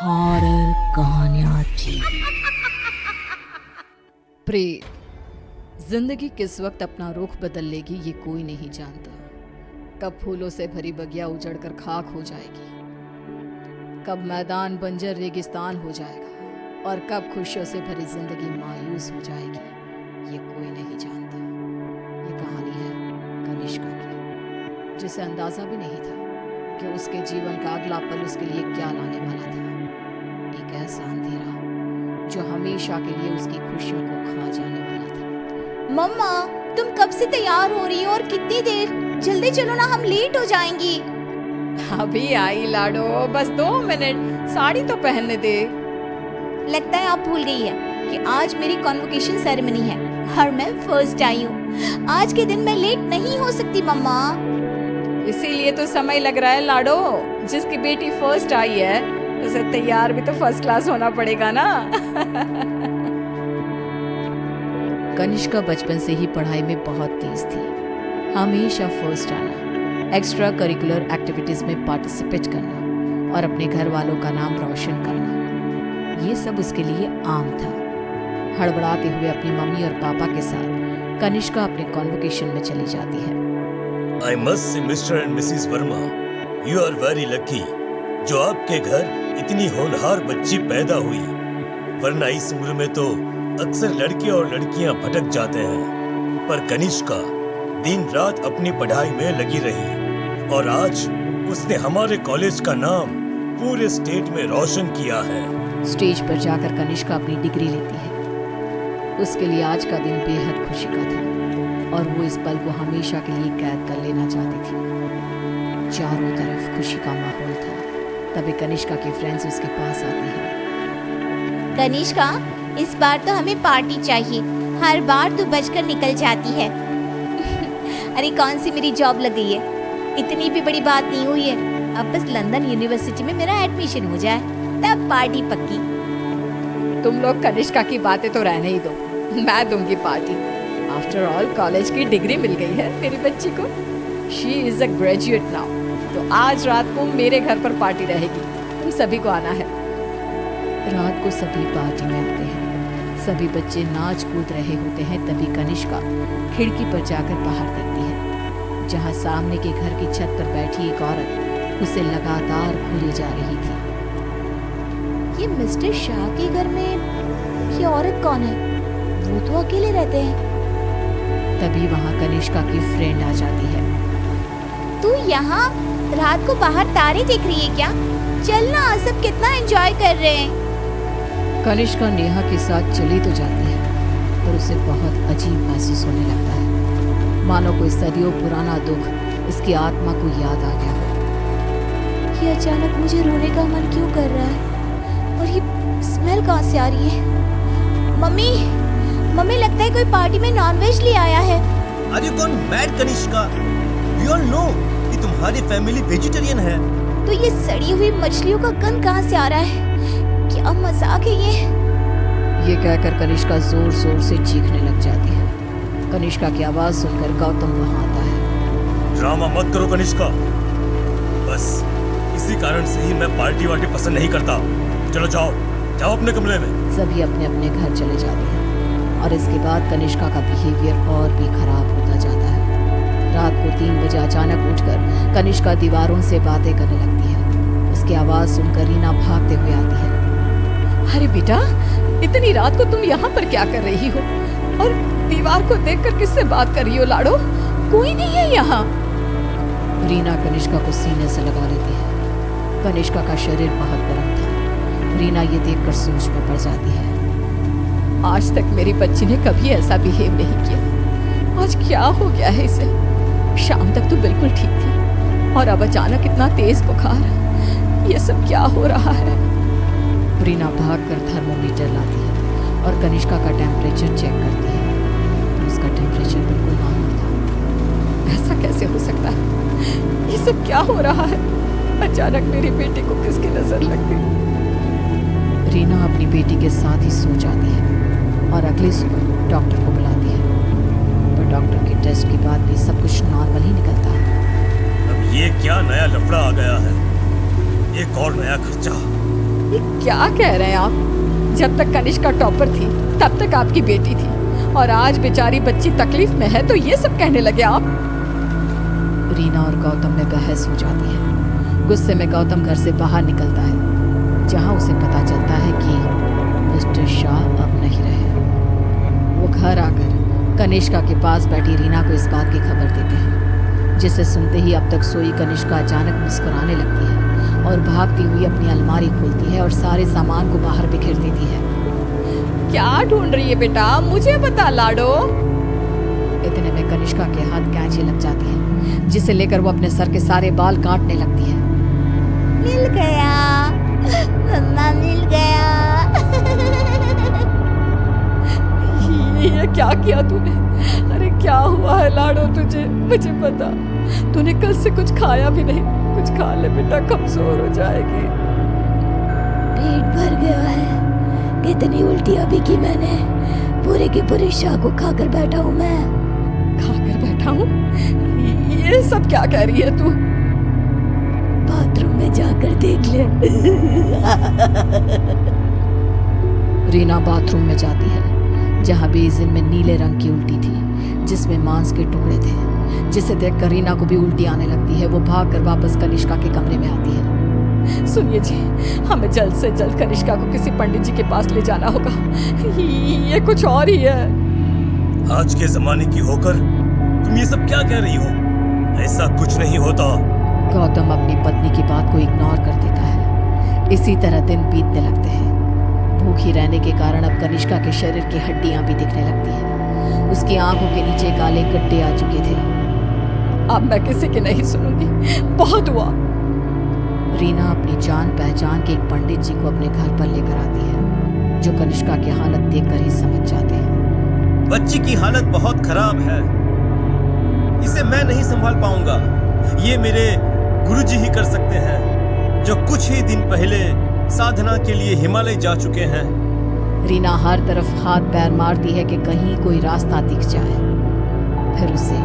Horror कहानियां थी। प्रेत, जिंदगी किस वक्त अपना रुख बदल लेगी ये कोई नहीं जानता। कब फूलों से भरी बगिया उजड़कर खाक हो जाएगी, कब मैदान बंजर रेगिस्तान हो जाएगा और कब खुशियों से भरी जिंदगी मायूस हो जाएगी, ये कोई नहीं जानता। ये कहानी है कनिष्का की, जिसे अंदाजा भी नहीं था कि उसके जीवन का अगला पल उसके लिए क्या लाने वाला था। एक ऐसा अंधेरा जो हमेशा के लिए उसकी खुशियों को खा जाने वाला था। मम्मा, तुम कब से तैयार हो रही हो और कितनी देर? जल्दी चलो ना, हम लेट हो जाएंगी। अभी आई लाडो, बस 2 मिनट, साड़ी तो पहनने दे। लगता है आप भूल गई है कि आज मेरी कॉन्वोकेशन सेरेमनी है और मैं फर्स्ट आई हूँ। आज के दिन मैं लेट नहीं हो सकती मम्मा। इसीलिए तो समय लग रहा है लाडो। जिसकी बेटी फर्स्ट आई है उसे तैयार भी तो फर्स्ट क्लास होना पड़ेगा ना। कनिष्का बचपन से ही पढ़ाई में बहुत तेज थी। हमेशा फर्स्ट आना, एक्स्ट्रा करिकुलर एक्टिविटीज में पार्टिसिपेट करना और अपने घर वालों का नाम रोशन करना, ये सब उसके लिए आम था। हड़बड़ाते हुए अपनी मम्मी और पापा के साथ कनिष्का अपने कॉन्वोकेशन में चली जाती है। I must say, Mr. and Mrs. Verma, you are very lucky जो आपके घर इतनी होनहार बच्ची पैदा हुई, वरना इस उम्र में तो अक्सर लड़के और लड़कियां भटक जाते हैं। पर कनिष्का दिन रात अपनी पढ़ाई में लगी रही और आज उसने हमारे कॉलेज का नाम पूरे स्टेट में रोशन किया है। स्टेज पर जाकर कनिष्का अपनी डिग्री लेती है। उसके लिए आज का दिन बेहद खुशी का था और वो इस पल को हमेशा के लिए कैद कर लेना चाहती थी। चारों तरफ खुशी का माहौल था। तभी कनिष्का की फ्रेंड्स उसके पास आती हैं। कनिष्का, इस बार तो हमें पार्टी चाहिए। हर बार तू बचकर निकल जाती है। अरे कौन सी मेरी जॉब लग गई है, इतनी भी बड़ी बात नहीं हुई है। अब बस लंदन यूनिवर्सिटी में मेरा एडमिशन हो जाए, तब पार्टी पक्की। तुम लोग कनिष्का की बातें तो रहने ही दो, मैं दूंगी पार्टी। आफ्टर ऑल कॉलेज की डिग्री मिल गई है मेरी बच्ची को। She is a graduate now. तो आज रात को मेरे घर पर पार्टी रहेगी, तुम सभी को आना है। रात को सभी पार्टी में आते हैं। सभी बच्चे नाच कूद रहे होते हैं। तभी कनिष्का खिड़की पर जाकर बाहर देखती है, जहां सामने के घर की छत पर बैठी एक औरत उसे लगातार घूरे जा रही थी। ये मिस्टर शाह के घर में ये औरत कौन है? वो तो अकेले रहते हैं। तभी वहां कनिष्का की फ्रेंड आ जाती है। तू यहाँ रात को बाहर तारे देख रही है क्या? चलना, सब कितना एंजॉय कर रहे हैं। कनिष्का नेहा के साथ चली तो जाती है, पर उसे बहुत अजीब महसूस होने लगता है, मानो कोई सदियों पुराना दुख उसकी आत्मा को याद आ गया हो। ये अचानक मुझे रोने का मन क्यों कर रहा है? और ये स्मेल कहाँ से आ रही है? मम्मी, मम्मी, लगता है कोई पार्टी में नॉनवेज ले आया है। Are you gone mad, Kanishka? We all know कि तुम्हारी फैमिली वेजिटेरियन है। तो ये सड़ी हुई मछलियों का गंध कहाँ से आ रहा है? क्या मजाक है ये कहकर कनिष्का जोर जोर से चीखने लग जाती है। कनिष्का की आवाज सुनकर गौतम वहां आता है। ड्रामा मत करो कनिष्का, बस इसी कारण से ही मैं पार्टी वार्टी पसंद नहीं करता। चलो जाओ जाओ अपने कमरे में। सभी अपने अपने घर चले जाते हैं और इसके बाद कनिष्का का बिहेवियर और भी खराब होता जाता है। रात को 3 बजे अचानक उठकर कनिष्का दीवारों से बातें करने लगती है। उसकी आवाज सुनकर रीना भागते हुए आती है। अरे बेटा, इतनी रात को तुम यहाँ पर क्या कर रही हो? और दीवार को देखकर किससे बात कर रही हो लाडो? कोई नहीं है यहाँ। रीना कनिष्का को सीने से लगा लेती है। कनिष्का का शरीर बहुत गर्म था। रीना ये देखकर सोच में पड़ जाती है। आज तक मेरी बच्ची ने कभी ऐसा बिहेव नहीं किया। आज क्या हो गया है इसे? शाम तक तो बिल्कुल ठीक थी और अब अचानक इतना तेज बुखार। ये सब क्या हो रहा है? रीना भागकर थर्मोमीटर लाती है और कनिष्का का टेम्परेचर चेक करती है। उसका टेम्परेचर बिल्कुल नॉर्मल था। ऐसा कैसे हो सकता है? ये सब क्या हो रहा है? अचानक मेरी बेटी को किसकी नजर लग गई? रीना अपनी बेटी के साथ ही सो जाती है और अगली सुबह डॉक्टर को बुलाती है। पर डॉक्टर के टेस्ट के बाद भी सब कुछ नॉर्मल ही निकलता है। अब ये क्या नया लफड़ा आ गया है? एक और नया खर्चा। ये क्या कह रहे हैं आप? जब तक कनिष्का टॉपर थी तब तक आपकी बेटी थी, और आज बेचारी बच्ची तकलीफ में है तो ये सब कहने लगे आप? रीना और गौतम में बहस हो जाती है। गुस्से में गौतम घर से बाहर निकलता है, जहां उसे पता चलता है कि मिस्टर शाह अब नहीं रहे। वो घर आकर कनिष्का के पास बैठी रीना को इस बात की खबर देते हैं, जिसे सुनते ही अब तक सोई कनिष्का अचानक मुस्कुराने लगती है और भागती हुई अपनी अलमारी खोलती है और सारे सामान को बाहर बिखेर देती है। क्या ढूंढ रही है बेटा, मुझे बता लाडो। इतने में कनिष्का के हाथ कैंची लग जाती है, जिसे लेकर वो अपने सर के सारे बाल काटने लगती है। मिल गया मम्मा, मिल गया। ये क्या किया तूने? अरे क्या हुआ है लाडो तुझे? मुझे पता, तूने कल से कुछ खाया भी नहीं। कुछ खा ले बेटा, कमजोर हो जाएगी। पेट भर गया है। कितनी उल्टियां भी की मैंने, पूरे के पूरे शाह को खाकर बैठा हूँ मैं। खाकर बैठा हूँ? ये सब क्या कह रही है तू? बाथरूम में जाकर देख ले। रीना बाथरूम में जाती है, जहाँ बेसिन में नीले रंग की उल्टी थी, जिसमें मांस के टुकड़े थे, जिसे देखकर रीना को भी उल्टी आने लगती है। वो भागकर वापस कनिष्का के कमरे में आती है। सुनिए जी, हमें जल्द से जल्द कनिष्का को किसी पंडित जी के पास ले जाना होगा। ये कुछ और ही है। आज के जमाने की होकर तुम ये सब क्या कह रही हो? ऐसा कुछ नहीं होता। गौतम अपनी पत्नी की बात को इग्नोर कर देता है। इसी तरह दिन बीतने लगते हैं। भूखी रहने के कारण अब कनिष्का के शरीर की हड्डियां भी दिखने लगती हैं। उसकी आंखों के नीचे काले गड्ढे आ चुके थे। अब मैं किसी की नहीं सुनूंगी, बहुत हुआ। रीना अपनी जान पहचान के एक पंडित जी को अपने घर पर लेकर आती है, जो कनिष्का की हालत देखकर ही समझ जाते हैं। बच्ची की हालत बहुत खराब है, इसे मैं नहीं संभाल पाऊंगा। ये मेरे गुरुजी ही कर सकते हैं, जो कुछ ही दिन पहले साधना के लिए हिमालय जा चुके हैं। रीना हर तरफ हाथ पैर मारती है कि कहीं कोई रास्ता दिख जाए। फिर उसे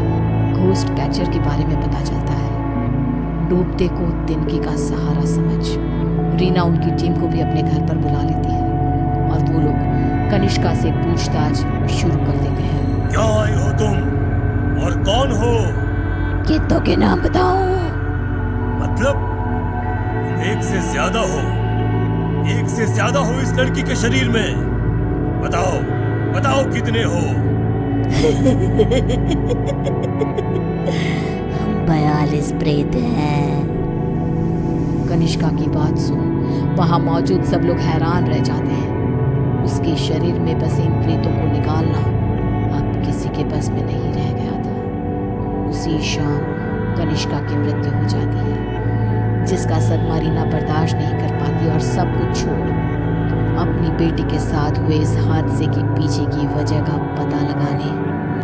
घोस्ट कैचर के बारे में पता चलता है। डूबते को तिनकी का सहारा समझ रीना उनकी टीम को भी अपने घर पर बुला लेती है, और वो लोग कनिष्का से पूछताछ शुरू कर देते हैं। क्या आए हो तुम और कौन हो? कितनों के नाम बताऊं? मतलब तुम एक से ज्यादा हो, एक से ज्यादा हो इस लड़की के शरीर में। बताओ बताओ कितने हो? हम 42 प्रेत हैं। कनिष्का की बात सुन वहां मौजूद सब लोग हैरान रह जाते हैं। उसके शरीर में बसे इन प्रेतों को निकालना अब किसी के बस में नहीं रह गया था। उसी शाम कनिष्का की मृत्यु हो जाती है, जिसका सदमा रीना बर्दाश्त नहीं कर पाती और सब कुछ छोड़ अपनी बेटी के साथ हुए इस हादसे के पीछे की वजह का पता लगाने